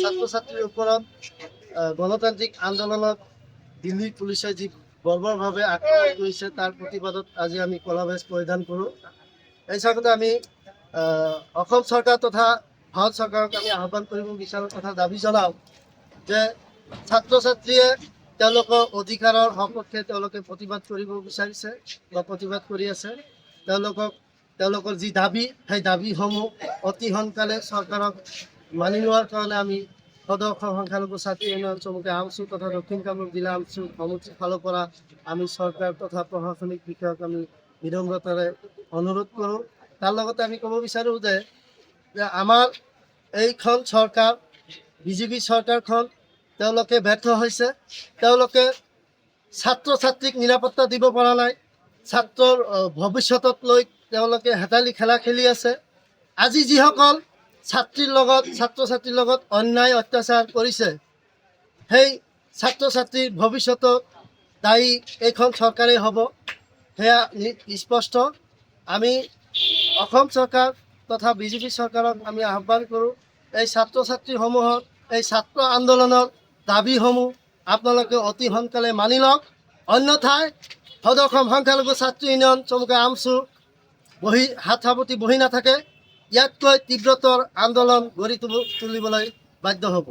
ছাত্ৰ ছাত্ৰীৰ ওপৰত গণতান্ত্ৰিক আন্দোলনত দিল্লী পুলিচে যি বৰ্বৰভাৱে আক্ৰমণ কৰিছে তাৰ প্ৰতিবাদত আজি আমি কলা বেজ পৰিধান কৰোঁ। এই হিচাপতে আমি অসম চৰকাৰ তথা ভাৰত চৰকাৰক আমি আহ্বান কৰিব বিচাৰোঁ তথা দাবী জনাওঁ যে ছাত্ৰ ছাত্ৰীয়ে তেওঁলোকৰ অধিকাৰৰ সপক্ষে তেওঁলোকে প্ৰতিবাদ কৰিব বিচাৰিছে বা প্ৰতিবাদ কৰি আছে। তেওঁলোকৰ যি দাবী সেই দাবীসমূহ অতি সোনকালে চৰকাৰক মানি লোৱাৰ কাৰণে আমি সদৌ অসম সংখ্যালঘু ছাত্ৰী ইউনিয়ন চমুকৈ আমচু তথা দক্ষিণ কামৰূপ জিলা আমচু সমষ্টিৰ ফালৰ পৰা আমি চৰকাৰ তথা প্ৰশাসনিক বিষয়ক আমি বিনম্ৰতাৰে অনুৰোধ কৰোঁ। তাৰ লগতে আমি ক'ব বিচাৰোঁ যে আমাৰ এইখন চৰকাৰ বিজেপি চৰকাৰখন তেওঁলোকে ব্যৰ্থ হৈছে। তেওঁলোকে ছাত্ৰ ছাত্ৰীক নিৰাপত্তা দিব পৰা নাই। ছাত্ৰৰ ভৱিষ্যতক লৈ তেওঁলোকে হেতালি খেলা খেলি আছে। আজি যিসকল ছাত্ৰ ছাত্ৰীৰ লগত অন্যায় অত্যাচাৰ কৰিছে সেই ছাত্ৰ ছাত্ৰীৰ ভৱিষ্যতক দায়ী এইখন চৰকাৰেই হ'ব, সেয়া স্পষ্ট। আমি অসম চৰকাৰ তথা বিজেপি চৰকাৰক আমি আহ্বান কৰোঁ এই ছাত্ৰ ছাত্ৰীসমূহৰ এই ছাত্ৰ আন্দোলনৰ দাবীসমূহ আপোনালোকে অতি সোনকালে মানি লওক, অন্যথাই সদৌ অসম সংখ্যালঘু ছাত্ৰী ইউনিয়ন চমুকৈ আমচু হাত সাৱটি বহি নাথাকে। ইয়াতকৈ তীব্ৰতৰ আন্দোলন গঢ়ি তুলিবলৈ বাধ্য হ'ব।